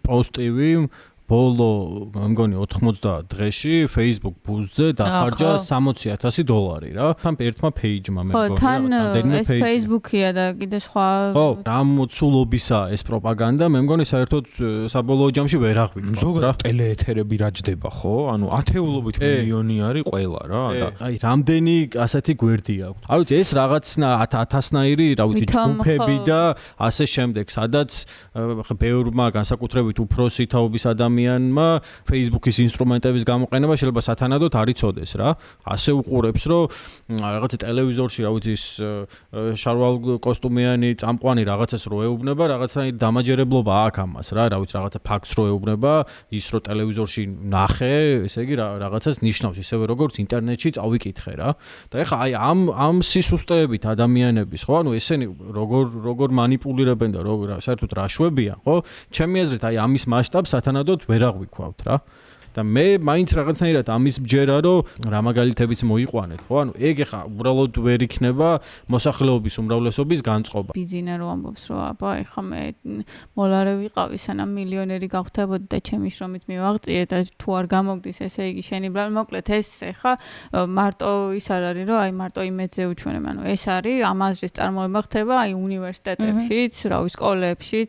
პოსტივი ბოლო მგონი 90 დღეში Facebook ბუზზე დახარჯა $60,000 რა. თან ერთმა page-მა მე მგონი რამდენიმე page. ეს Facebook-ია და კიდე სხვა ხო, რა მოცულობისაა ეს პროპაგანდა, მე მგონი საერთოდ საბოლოო ჯამში ვერ აღვიქვამთ. ზოგადად ტელეეთერები რა ჯდება, ხო? ანუ ათეულობით მილიონი არის ყველა რა და აი რამდენი ასეთი გვერდი აქვს. არ ვიცი, ეს რაღაცნა 1000-ნაირი, რა ვიცი, ჯგუფები და ასე შემდეგ, სადაც ბევრმა განსაკუთრებით უფროსი თაობის ადამიანმა Facebook-ის ინსტრუმენტების გამოყენება შეიძლება სათანადოდ არ იცოდეს რა. ასე უყურებს, რომ რაღაცა ტელევიზორში, რა ვიცი, შარვალ კოსტუმიანი წამყვანი რაღაცას რო ეუბნება, რაღაცა დამაჯერებლობა აქვს ამას რა, რა ვიცი, რაღაცა ფაქტს რო ეუბნება, ის რო ტელევიზორში ნახე, ესე იგი რაღაცას ნიშნავს, ისევე როგორც ინტერნეტში წავიკითხე რა. და ეხლა აი ამ სისუსტეებით ადამიანების, ხო, ანუ ესენი როგორ манипуლირებენ და საერთოდ რა შვებიან, ხო? ჩემი აზრით აი ამის მასშტაბს სათანადოდ ვერ აღვიქვავთ რა. და მე მაინც რაღაცნაირად ამის მჯერა რომ რა მაგალითებიც მოიყვანეთ, ხო? ანუ ეგ ეხა უბრალოდ ვერ იქნება მოსახლეობის უმრავლესობის განწყობა. ბიზინა რო ამბობს რომ აბა ეხა მე მოლარე ვიყავი სანამ მილიონერი გავხდებოდი და ჩემი შრომით მივაღწიე და თუ არ გამოგდის ესე იგი შენი ბრალ მოკლედ ეს ეხა მარტო ის არ არის რომ აი მარტო იმედზე უჩვენებ, ანუ ეს არის ამ აზრის წარმოება ხდება აი უნივერსიტეტებშიც, რა ვიცი, სკოლებშიც,